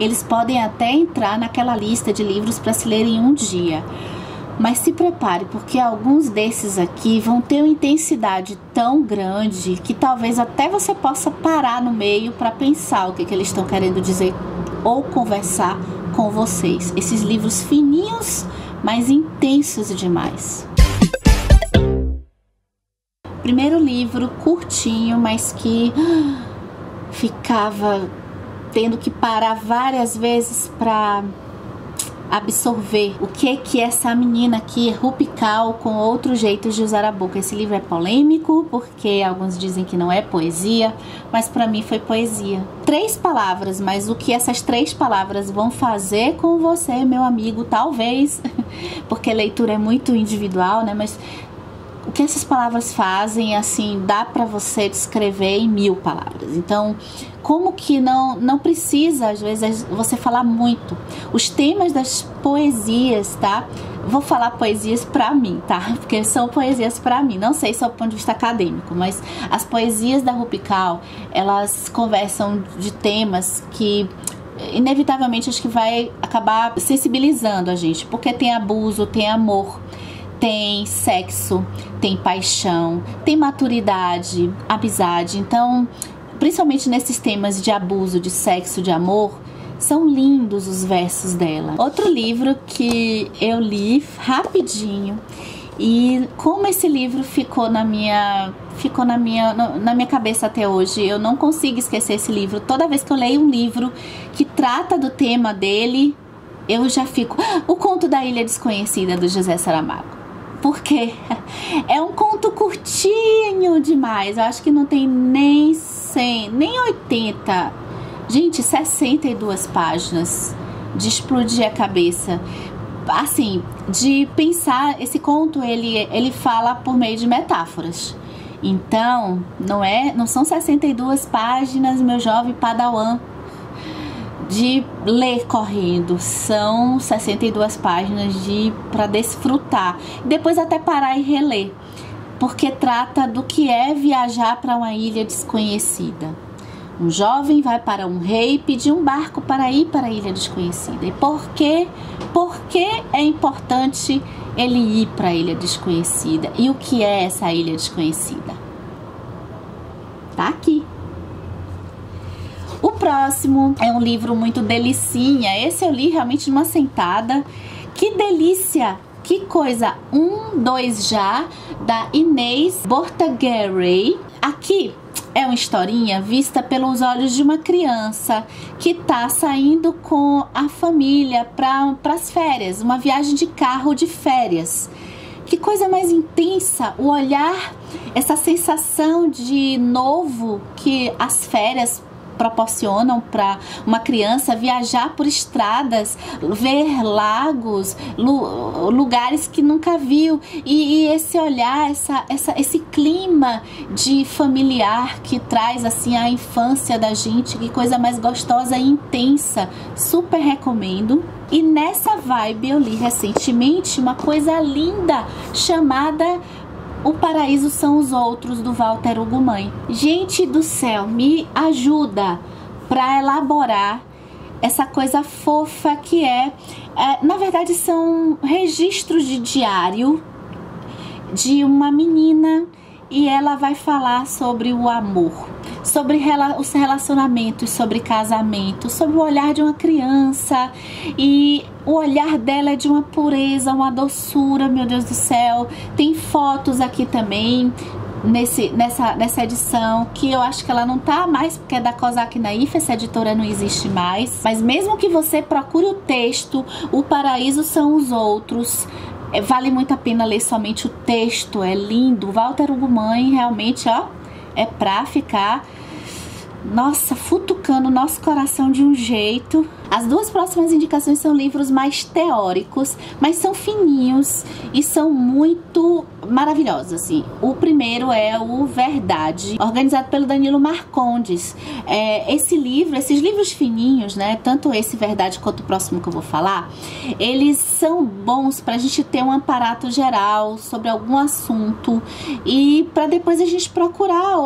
eles podem até entrar naquela lista de livros para se ler em um dia. Mas se prepare, porque alguns desses aqui vão ter uma intensidade tão grande que talvez até você possa parar no meio para pensar o que eles estão querendo dizer ou conversar com vocês. Esses livros fininhos, mas intensos demais. Primeiro livro curtinho, mas que ficava tendo que parar várias vezes para absorver o que essa menina aqui, Rupi Kaur, com outros jeitos de usar a boca. Esse livro é polêmico, porque alguns dizem que não é poesia, mas para mim foi poesia. 3 palavras, mas o que essas 3 palavras vão fazer com você, meu amigo, talvez, porque leitura é muito individual, né, mas o que essas palavras fazem, assim, dá para você descrever em 1000 palavras. Então, como que não precisa, às vezes, você falar muito. Os temas das poesias, tá? Vou falar poesias pra mim, tá? Porque são poesias pra mim. Não sei só do ponto de vista acadêmico, mas as poesias da Rupi Kaur, elas conversam de temas que inevitavelmente acho que vai acabar sensibilizando a gente, porque tem abuso, tem amor, tem sexo, tem paixão, tem maturidade, amizade. Então, principalmente nesses temas de abuso, de sexo, de amor, são lindos os versos dela. Outro livro que eu li rapidinho, e como esse livro ficou na minha cabeça até hoje, eu não consigo esquecer esse livro. Toda vez que eu leio um livro que trata do tema dele, eu já fico... O Conto da Ilha Desconhecida, do José Saramago. Porque é um conto curtinho demais. Eu acho que não tem nem 100, nem 80. Gente, 62 páginas de explodir a cabeça. Assim, de pensar, esse conto ele fala por meio de metáforas. Então, não são 62 páginas, meu jovem padawan, de ler correndo. São 62 páginas para desfrutar, depois até parar e reler, porque trata do que é viajar para uma ilha desconhecida. Um jovem vai para um rei pedir um barco para ir para a ilha desconhecida. E por que é importante ele ir para a ilha desconhecida? E o que é essa ilha desconhecida? Tá aqui. O próximo é um livro muito delicinha. Esse eu li realmente numa sentada. Que delícia! Que coisa! 2 já, da Inês Bortaguerrey. Aqui é uma historinha vista pelos olhos de uma criança que tá saindo com a família para as férias. Uma viagem de carro de férias. Que coisa mais intensa, o olhar, essa sensação de novo que as férias proporcionam para uma criança, viajar por estradas, ver lagos, lugares que nunca viu, e esse olhar, esse clima de familiar que traz assim a infância da gente. Que coisa mais gostosa e intensa, super recomendo. E nessa vibe eu li recentemente uma coisa linda chamada O Paraíso São os Outros, do Walter Ugumãe. Gente do céu, me ajuda para elaborar essa coisa fofa que na verdade são registros de diário de uma menina, e ela vai falar sobre o amor, sobre os relacionamentos, sobre casamento, sobre o olhar de uma criança, e o olhar dela é de uma pureza, uma doçura, meu Deus do céu. Tem fotos aqui também nessa edição, que eu acho que ela não tá mais, porque é da Kozak Naif, essa editora não existe mais, mas mesmo que você procure o texto, O Paraíso São os Outros, vale muito a pena ler somente o texto, é lindo. Walter Ugumãe realmente, ó, é pra ficar, nossa, futucando o nosso coração de um jeito. As 2 próximas indicações são livros mais teóricos, mas são fininhos e são muito maravilhosos, assim. O primeiro é o Verdade, organizado pelo Danilo Marcondes. Esses livros fininhos, né, tanto esse Verdade quanto o próximo que eu vou falar, eles são bons pra gente ter um aparato geral sobre algum assunto, e para depois a gente procurar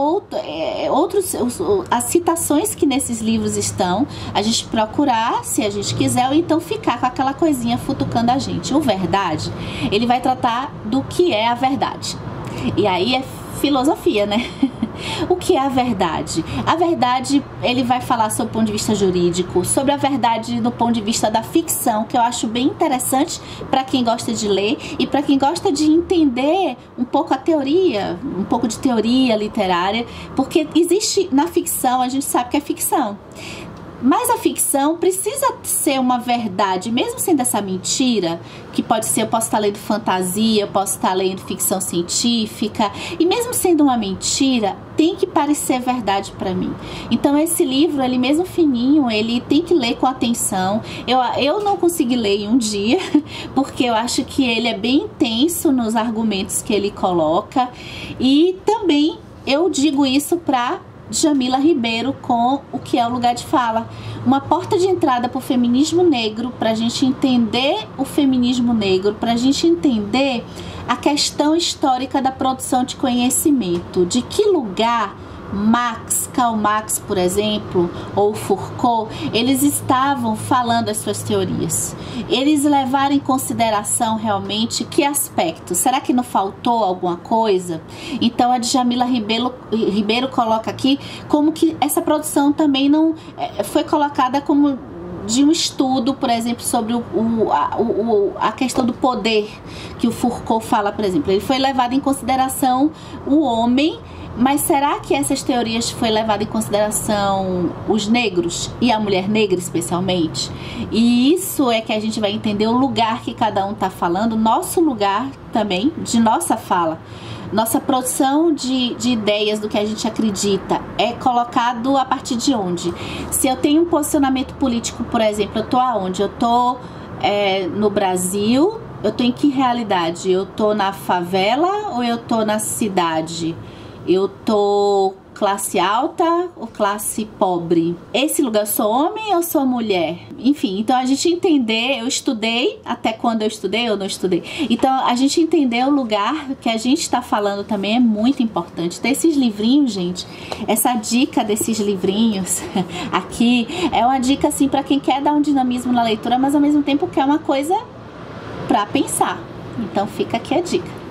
as citações que nesses livros estão, a gente procurar acreditar, se a gente quiser, ou então ficar com aquela coisinha futucando a gente. O Verdade, ele vai tratar do que é a verdade. E aí é filosofia, né? O que é a verdade? A verdade, ele vai falar sobre o ponto de vista jurídico, sobre a verdade do ponto de vista da ficção, que eu acho bem interessante para quem gosta de ler e para quem gosta de entender um pouco a teoria, um pouco de teoria literária, porque existe na ficção, a gente sabe que é ficção. Mas a ficção precisa ser uma verdade, mesmo sendo essa mentira, que pode ser, eu posso estar lendo fantasia, eu posso estar lendo ficção científica, e mesmo sendo uma mentira, tem que parecer verdade para mim. Então esse livro, ele mesmo fininho, ele tem que ler com atenção. Eu não consegui ler em um dia, porque eu acho que ele é bem intenso nos argumentos que ele coloca, e também eu digo isso para Djamila Ribeiro com O que é o Lugar de Fala, uma porta de entrada para o feminismo negro, para a gente entender o feminismo negro, para a gente entender a questão histórica da produção de conhecimento, de que lugar Karl Marx, por exemplo, ou Foucault, eles estavam falando as suas teorias. Eles levaram em consideração realmente que aspectos? Será que não faltou alguma coisa? Então a Djamila Ribeiro coloca aqui como que essa produção também não foi colocada como de um estudo, por exemplo, sobre a questão do poder, que o Foucault fala, por exemplo. Ele foi levado em consideração o homem, mas será que essas teorias foi levado em consideração os negros e a mulher negra especialmente? E isso é que a gente vai entender o lugar que cada um está falando, nosso lugar também, de nossa fala. Nossa produção de ideias do que a gente acredita é colocado a partir de onde? Se eu tenho um posicionamento político, por exemplo, eu tô aonde? Eu tô no Brasil, eu tô em que realidade? Eu tô na favela ou eu tô na cidade? Eu tô classe alta ou classe pobre? Esse lugar, eu sou homem ou sou mulher? Enfim, então a gente entender, eu estudei, até quando eu estudei ou não estudei. Então a gente entender o lugar que a gente está falando também é muito importante. Então esses livrinhos, gente, essa dica desses livrinhos aqui é uma dica assim para quem quer dar um dinamismo na leitura, mas ao mesmo tempo quer uma coisa para pensar. Então fica aqui a dica.